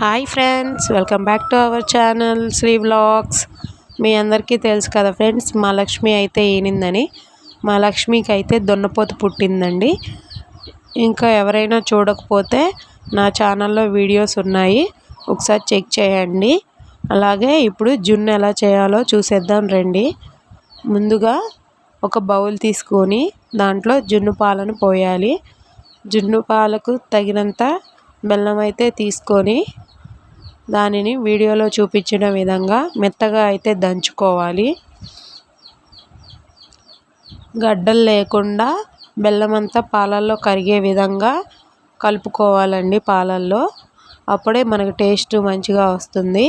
Hi friends, welcome back to our channel Sri vlogs. మీ అందరికీ తెలుసు కదా ఫ్రెండ్స్, మా లక్ష్మి అయితే ఈనిందని. మా లక్ష్మికి అయితే దున్నపోతు పుట్టిందండి. ఇంకా ఎవరైనా చూడకపోతే నా ఛానల్లో వీడియోస్ ఉన్నాయి, ఒకసారి చెక్ చేయండి. అలాగే ఇప్పుడు జున్ను ఎలా చేయాలో చూసేద్దాం రండి. ముందుగా ఒక బౌల్ తీసుకొని దాంట్లో జున్ను పాలను పోయాలి. జున్ను పాలకు తగినంత బెల్లం అయితే తీసుకొని దానిని వీడియోలో చూపించిన విధంగా మెత్తగా అయితే దంచుకోవాలి. గడ్డలు లేకుండా బెల్లం అంతా పాలల్లో కరిగే విధంగా కలుపుకోవాలండి పాలల్లో. అప్పుడే మనకు టేస్ట్ మంచిగా వస్తుంది.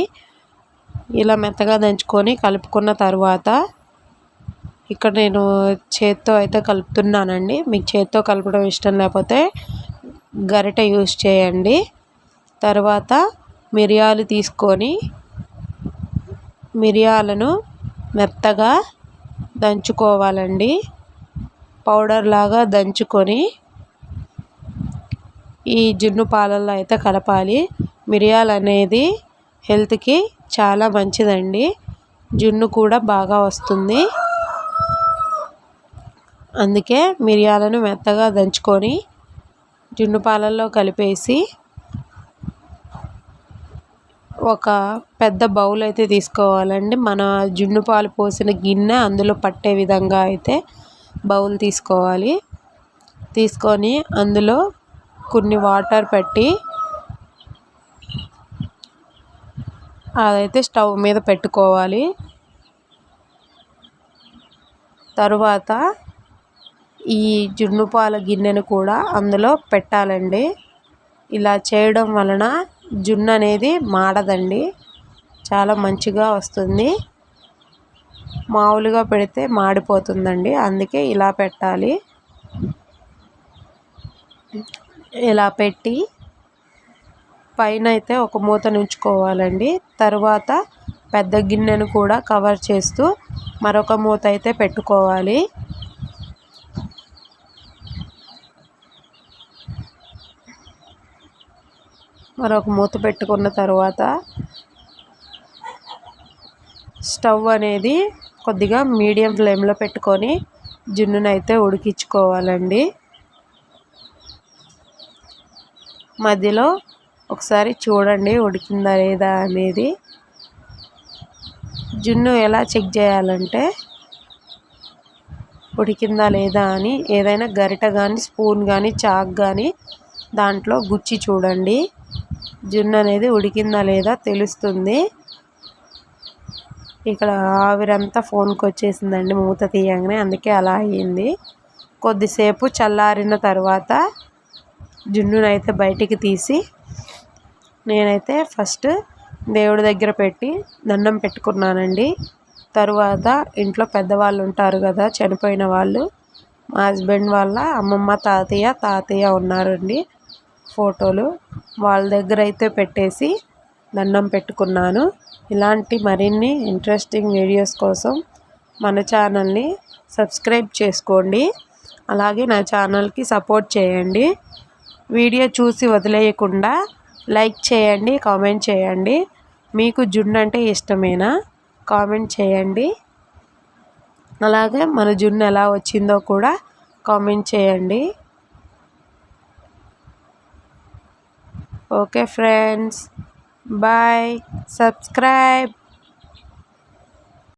ఇలా మెత్తగా దంచుకొని కలుపుకున్న తర్వాత ఇక్కడ నేను చేత్తో అయితే కలుపుతున్నానండి. మీకు చేత్తో కలపడం ఇష్టం లేకపోతే గరిటె యూస్ చేయండి. తర్వాత మిరియాలు తీసుకొని మిరియాలను మెత్తగా దంచుకోవాలండి. పౌడర్ లాగా దంచుకొని ఈ జున్ను పాలల్లో అయితే కలపాలి. మిరియాలు అనేది హెల్త్కి చాలా మంచిదండి. జున్ను కూడా బాగా వస్తుంది. అందుకే మిరియాలను మెత్తగా దంచుకొని జున్ను పాలల్లో కలిపేసి ఒక పెద్ద బౌల్ అయితే తీసుకోవాలండి. మన జున్ను పాలు పోసిన గిన్నె అందులో పట్టే విధంగా అయితే బౌల్ తీసుకోవాలి. తీసుకొని అందులో కొన్ని వాటర్ పెట్టి అదైతే స్టవ్ మీద పెట్టుకోవాలి. తరువాత ఈ జున్ను పాల గిన్నెను కూడా అందులో పెట్టాలండి. ఇలా చేయడం వలన జున్ను అనేది మాడదండి, చాలా మంచిగా వస్తుంది. మామూలుగా పెడితే మాడిపోతుందండి, అందుకే ఇలా పెట్టాలి. ఇలా పెట్టి పైన అయితే ఒక మూత ఉంచుకోవాలండి. తర్వాత పెద్ద గిన్నెను కూడా కవర్ చేస్తూ మరొక మూత అయితే పెట్టుకోవాలి. మరొక మూత పెట్టుకున్న తర్వాత స్టవ్ అనేది కొద్దిగా మీడియం ఫ్లేమ్లో పెట్టుకొని జున్నును అయితే ఉడికించుకోవాలండి. మధ్యలో ఒకసారి చూడండి ఉడికిందా లేదా అనేది. జున్ను ఎలా చెక్ చేయాలంటే ఉడికిందా లేదా అని ఏదైనా గరిటె కానీ స్పూన్ కానీ చాక్ కానీ దాంట్లో గుచ్చి చూడండి. జున్ను అనేది ఉడికిందా లేదా తెలుస్తుంది. ఇక్కడ ఆవిరంతా ఫోన్కి వచ్చేసిందండి మూత తీయంగానే, అందుకే అలా అయ్యింది. కొద్దిసేపు చల్లారిన తర్వాత జున్నునైతే బయటికి తీసి నేనైతే ఫస్ట్ దేవుడి దగ్గర పెట్టి దండం పెట్టుకున్నానండి. తరువాత ఇంట్లో పెద్దవాళ్ళు ఉంటారు కదా, చనిపోయిన వాళ్ళు, మా హస్బెండ్ వాళ్ళ అమ్మమ్మ తాతయ్య ఉన్నారండి ఫోటోలు, వాళ్ళ దగ్గర అయితే పెట్టేసి దండం పెట్టుకున్నాను. ఇలాంటి మరిన్ని ఇంట్రెస్టింగ్ వీడియోస్ కోసం మన ఛానల్ని సబ్స్క్రైబ్ చేసుకోండి. అలాగే నా ఛానల్కి సపోర్ట్ చేయండి. వీడియో చూసి వదిలేయకుండా లైక్ చేయండి, కామెంట్ చేయండి. మీకు జున్ను అంటే ఇష్టమేనా? కామెంట్ చేయండి. అలాగే మన జున్ను ఎలా వచ్చిందో కూడా కామెంట్ చేయండి. Okay friends, bye. సబ్స్క్రైబ్.